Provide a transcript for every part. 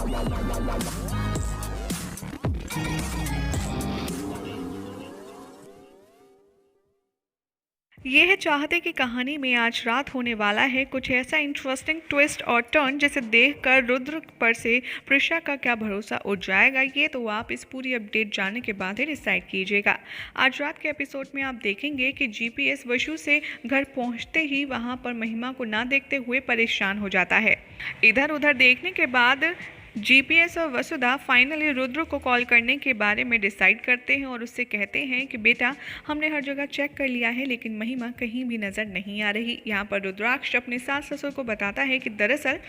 ये है चाहते की कहानी में आज रात होने वाला है कुछ ऐसा इंटरेस्टिंग ट्विस्ट और टर्न जिसे देखकर रुद्र पर से प्रिशा का क्या भरोसा उठ जाएगा। ये तो आप इस पूरी अपडेट जानने के बाद ही डिसाइड कीजिएगा। आज रात के एपिसोड में आप देखेंगे कि जीपीएस वशु से घर पहुंचते ही वहां पर महिमा को ना देखते हुए परेशान हो जाता है। इधर उधर देखने के बाद जीपीएस और वसुधा फाइनली रुद्र को कॉल करने के बारे में डिसाइड करते हैं और उससे कहते हैं कि बेटा, हमने हर जगह चेक कर लिया है लेकिन महिमा कहीं भी नज़र नहीं आ रही। यहाँ पर रुद्राक्ष अपने सास ससुर को बताता है कि दरअसल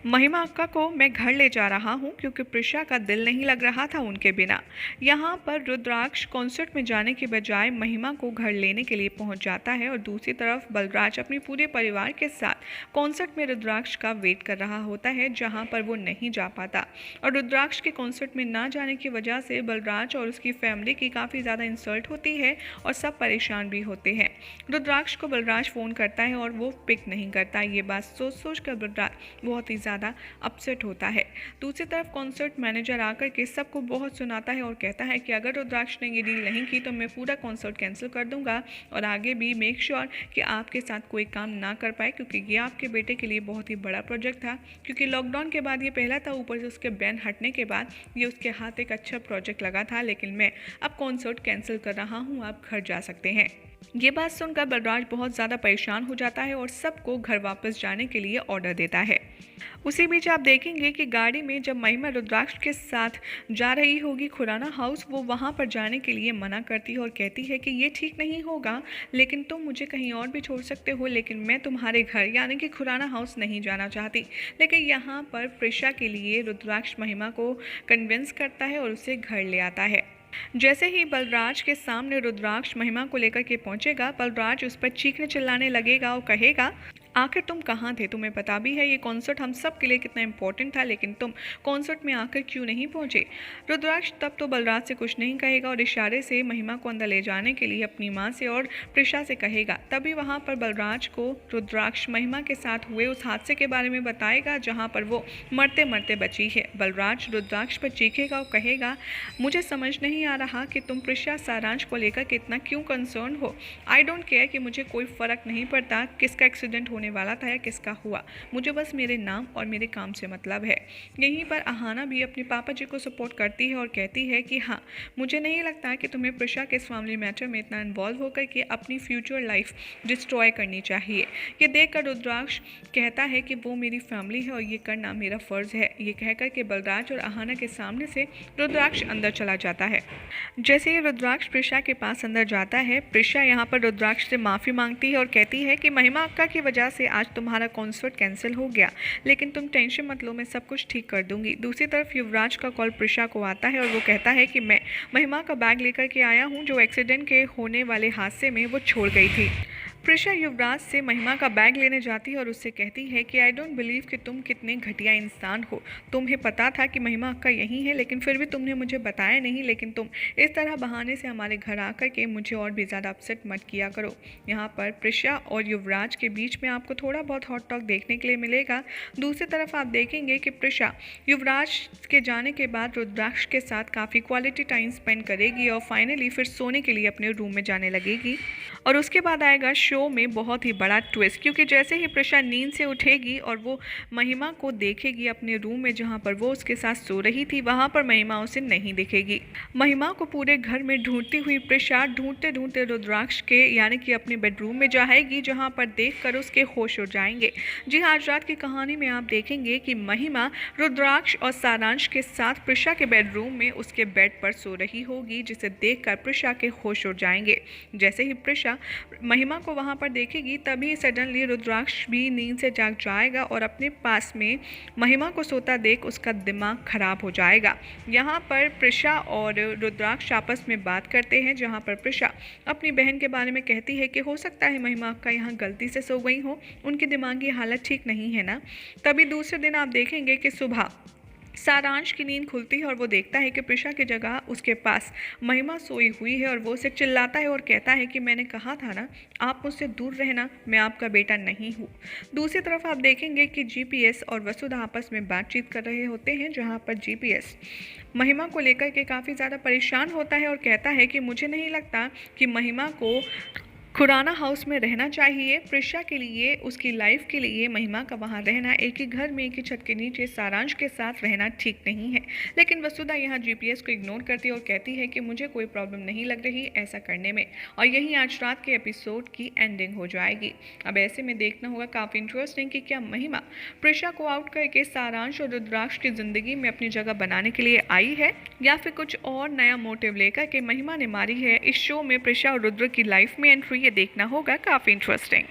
महिमा अक्का को मैं घर ले जा रहा हूँ क्योंकि प्रिशा का दिल नहीं लग रहा था उनके बिना। यहाँ पर रुद्राक्ष कॉन्सर्ट में जाने के बजाय महिमा को घर लेने के लिए पहुँच जाता है और दूसरी तरफ बलराज अपने पूरे परिवार के साथ कॉन्सर्ट में रुद्राक्ष का वेट कर रहा होता है जहाँ पर वो नहीं जा पाता। और रुद्राक्ष के कॉन्सर्ट में ना जाने की वजह से बलराज और उसकी फैमिली की काफ़ी ज़्यादा इंसल्ट होती है और सब परेशान भी होते हैं। रुद्राक्ष को बलराज फ़ोन करता है और वो पिक नहीं करता। ये बात सोच सोच कर बलराज बहुत ही ज़्यादा अपसेट होता है। दूसरी तरफ कॉन्सर्ट मैनेजर आकर के सबको बहुत सुनाता है और कहता है कि अगर रुद्राक्ष ने ये डील नहीं की तो मैं पूरा कॉन्सर्ट कैंसिल कर दूंगा और आगे भी मेक श्योर कि आपके साथ कोई काम ना कर पाए क्योंकि ये आपके बेटे के लिए बहुत ही बड़ा प्रोजेक्ट था। क्योंकि लॉकडाउन के बाद ये पहला था, ऊपर से उसके बैन हटने के बाद ये उसके हाथ एक अच्छा प्रोजेक्ट लगा था, लेकिन मैं अब कॉन्सर्ट कैंसिल कर रहा हूँ, आप घर जा सकते हैं। ये बात सुनकर बलराज बहुत ज़्यादा परेशान हो जाता है और सबको घर वापस जाने के लिए ऑर्डर देता है। उसी बीच आप देखेंगे कि गाड़ी में जब महिमा रुद्राक्ष के साथ जा रही होगी खुराना हाउस, वो वहाँ पर जाने के लिए मना करती है और कहती है कि ये ठीक नहीं होगा, लेकिन तुम मुझे कहीं और भी छोड़ सकते हो, लेकिन मैं तुम्हारे घर यानी कि खुराना हाउस नहीं जाना चाहती। लेकिन यहाँ पर प्रिशा के लिए रुद्राक्ष महिमा को कन्विंस करता है और उसे घर ले आता है। जैसे ही बलराज के सामने रुद्राक्ष महिमा को लेकर के पहुंचेगा, बलराज उस पर चीखने चिल्लाने लगेगा और कहेगा, आखिर तुम कहाँ थे? तुम्हें पता भी है ये कॉन्सर्ट हम सब के लिए कितना इंपॉर्टेंट था, लेकिन तुम कॉन्सर्ट में आकर क्यों नहीं पहुंचे? रुद्राक्ष तब तो बलराज से कुछ नहीं कहेगा और इशारे से महिमा को अंदर ले जाने के लिए अपनी माँ से और प्रिशा से कहेगा। तभी वहाँ पर बलराज को रुद्राक्ष महिमा के साथ हुए उस हादसे के बारे में बताएगा जहाँ पर वो मरते मरते बची है। बलराज रुद्राक्ष पर चीखेगा और कहेगा, मुझे समझ नहीं आ रहा कि तुम प्रिशा सारांश को लेकर कितना क्यों कंसर्न हो। आई डोंट केयर कि मुझे कोई फ़र्क नहीं पड़ता किसका एक्सीडेंट होने वाला था या किसका हुआ, मुझे बस मेरे नाम और मेरे काम से मतलब है। यहीं पर अहाना भी अपने पापा जी को सपोर्ट करती है और कहती है कि हाँ, मुझे नहीं लगता कि तुम्हें प्रिशा के इस फैमिली मैटर में इतना इन्वॉल्व होकर के अपनी फ्यूचर लाइफ डिस्ट्रॉय करनी चाहिए। ये देखकर रुद्राक्ष कहता है कि वो मेरी फैमिली है और ये करना मेरा फ़र्ज़ है। ये कहकर के बलराज और अहाना के सामने से रुद्राक्ष अंदर चला जाता है। जैसे ही रुद्राक्ष प्रिशा के पास अंदर जाता है, प्रिशा यहाँ पर रुद्राक्ष से माफ़ी मांगती है और कहती है कि महिमा अक्का की वजह से आज तुम्हारा कॉन्सर्ट कैंसिल हो गया, लेकिन तुम टेंशन मत लो, मैं सब कुछ ठीक कर दूंगी। दूसरी तरफ युवराज का कॉल प्रिशा को आता है और वो कहता है कि मैं महिमा का बैग लेकर के आया हूँ जो एक्सीडेंट के होने वाले हादसे में वो छोड़ गई थी। प्रिशा युवराज से महिमा का बैग लेने जाती है और उससे कहती है कि आई डोंट बिलीव कि तुम कितने घटिया इंसान हो। तुम्हें पता था कि महिमा अक्का यहीं है, लेकिन फिर भी तुमने मुझे बताया नहीं, लेकिन तुम इस तरह बहाने से हमारे घर आकर के मुझे और भी ज़्यादा अपसेट मत किया करो। यहाँ पर प्रिशा और युवराज के बीच में आपको थोड़ा बहुत हॉट टॉक देखने के लिए मिलेगा। दूसरी तरफ आप देखेंगे कि प्रिशा युवराज के जाने के बाद रुद्राक्ष के साथ काफ़ी क्वालिटी टाइम स्पेंड करेगी और फाइनली फिर सोने के लिए अपने रूम में जाने लगेगी। और उसके बाद आएगा शो में बहुत ही बड़ा ट्विस्ट, क्योंकि जैसे ही प्रिशा नींद से उठेगी और वो महिमा को देखेगी अपने रूम में जहाँ पर वो उसके साथ सो रही थी, वहाँ पर महिमा उसे नहीं दिखेगी। महिमा को पूरे घर में ढूंढती हुई प्रिशा ढूंढते ढूंढते रुद्राक्ष के यानी कि अपने बेडरूम में जाएगी, जहाँ पर देखकर उसके होश उड़ जाएंगे। जी हाँ, आज रात की कहानी में आप देखेंगे कि महिमा रुद्राक्ष और सारांश के साथ प्रिशा के बेडरूम में उसके बेड पर सो रही होगी, जिसे देखकर प्रिशा के होश उड़ जाएंगे। जैसे ही प्रिशा महिमा को वहाँ पर देखेगी, तभी सडनली रुद्राक्ष भी नींद से जाग जाएगा और अपने पास में महिमा को सोता देख उसका दिमाग खराब हो जाएगा। यहाँ पर प्रिशा और रुद्राक्ष आपस में बात करते हैं, जहाँ पर प्रिशा अपनी बहन के बारे में कहती है कि हो सकता है महिमा अक्का यहाँ गलती से सो गई हो, उनकी दिमागी हालत ठीक नहीं है ना। तभी दूसरे दिन आप देखेंगे कि सुबह सारांश की नींद खुलती है और वो देखता है कि प्रिशा की जगह उसके पास महिमा सोई हुई है और वो उसे चिल्लाता है और कहता है कि मैंने कहा था ना, आप मुझसे दूर रहना, मैं आपका बेटा नहीं हूँ। दूसरी तरफ आप देखेंगे कि जीपीएस और वसुधा आपस में बातचीत कर रहे होते हैं, जहाँ पर जीपीएस महिमा को लेकर के काफ़ी ज़्यादा परेशान होता है और कहता है कि मुझे नहीं लगता कि महिमा को खुराना हाउस में रहना चाहिए। प्रिशा के लिए, उसकी लाइफ के लिए महिमा का वहाँ रहना, एक ही घर में एक ही छत के नीचे सारांश के साथ रहना ठीक नहीं है। लेकिन वसुधा यहाँ जीपीएस को इग्नोर करती है और कहती है कि मुझे कोई प्रॉब्लम नहीं लग रही ऐसा करने में, और यही आज रात के एपिसोड की एंडिंग हो जाएगी। अब ऐसे में देखना होगा काफ़ी इंटरेस्टिंग कि क्या महिमा प्रिशा को आउट करके सारांश और रुद्राक्ष की ज़िंदगी में अपनी जगह बनाने के लिए आई है, या फिर कुछ और नया मोटिव लेकर के महिमा ने मारी है इस शो में प्रिशा और रुद्र की लाइफ में एंट्री। ये देखना होगा काफी इंटरेस्टिंग।